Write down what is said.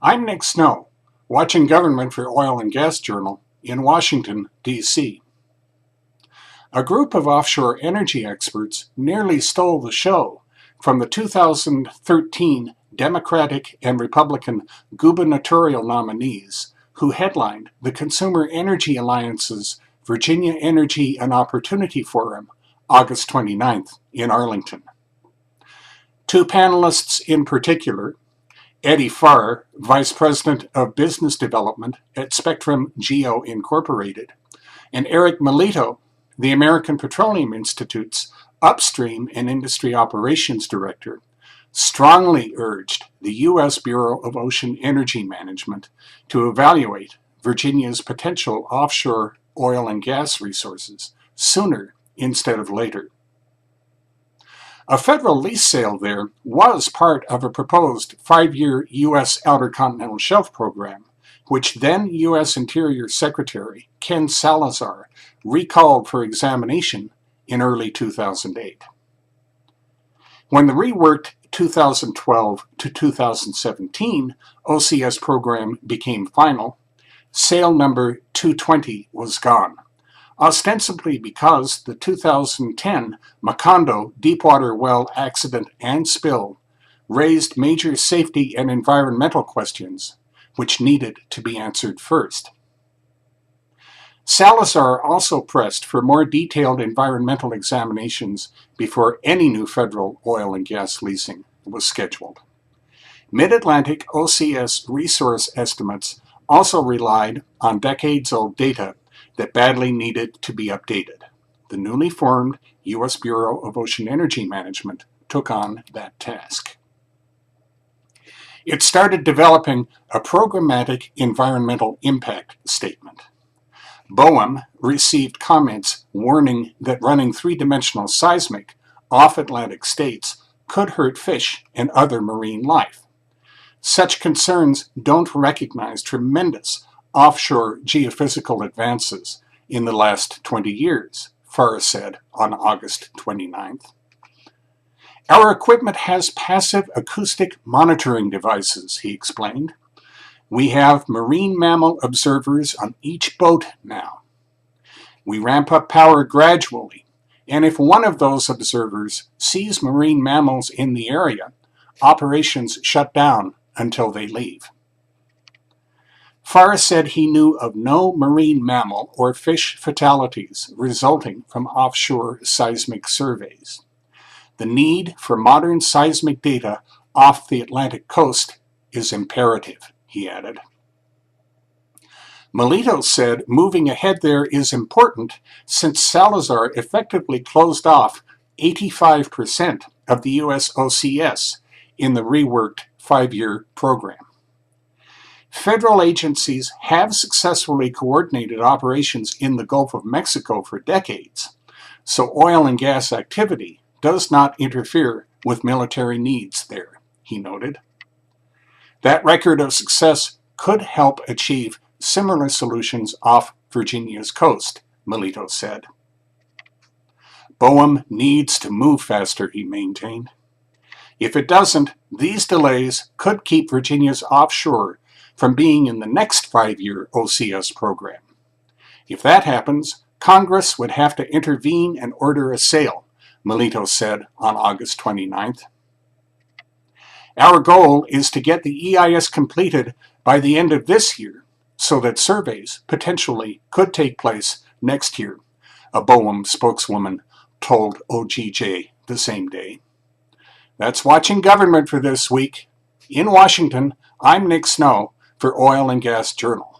I'm Nick Snow, watching Government for Oil and Gas Journal in Washington, D.C. A group of offshore energy experts nearly stole the show from the 2013 Democratic and Republican gubernatorial nominees who headlined the Consumer Energy Alliance's Virginia Energy and Opportunity Forum, August 29th in Arlington. Two panelists in particular, Eddie Farr, Vice President of Business Development at Spectrum Geo Incorporated, and Eric Melito, the American Petroleum Institute's Upstream and Industry Operations Director, strongly urged the U.S. Bureau of Ocean Energy Management to evaluate Virginia's potential offshore oil and gas resources sooner instead of later. A federal lease sale there was part of a proposed 5-year U.S. Outer Continental Shelf program, which then U.S. Interior Secretary Ken Salazar recalled for examination in early 2008. When the reworked 2012 to 2017 OCS program became final, sale number 220 was gone, ostensibly because the 2010 Macondo deepwater well accident and spill raised major safety and environmental questions, which needed to be answered first. Salazar also pressed for more detailed environmental examinations before any new federal oil and gas leasing was scheduled. Mid-Atlantic OCS resource estimates also relied on decades-old data that badly needed to be updated. The newly formed U.S. Bureau of Ocean Energy Management took on that task. It started developing a programmatic environmental impact statement. BOEM received comments warning that running three-dimensional seismic off Atlantic states could hurt fish and other marine life. Such concerns don't recognize tremendous offshore geophysical advances in the last 20 years, Farr said on August 29th. Our equipment has passive acoustic monitoring devices, he explained. We have marine mammal observers on each boat now. We ramp up power gradually, and if one of those observers sees marine mammals in the area, operations shut down until they leave. Farr said he knew of no marine mammal or fish fatalities resulting from offshore seismic surveys. The need for modern seismic data off the Atlantic coast is imperative, he added. Melito said moving ahead there is important since Salazar effectively closed off 85% of the U.S. OCS in the reworked 5-year program. Federal agencies have successfully coordinated operations in the Gulf of Mexico for decades, so oil and gas activity does not interfere with military needs there, he noted. That record of success could help achieve similar solutions off Virginia's coast, Melito said. BOEM needs to move faster, he maintained. If it doesn't, these delays could keep Virginia's offshore from being in the next 5-year OCS program. If that happens, Congress would have to intervene and order a sale, Melito said on August 29th. Our goal is to get the EIS completed by the end of this year so that surveys potentially could take place next year, a BOEM spokeswoman told OGJ the same day. That's Watching Government for this week. In Washington, I'm Nick Snow for Oil and Gas Journal.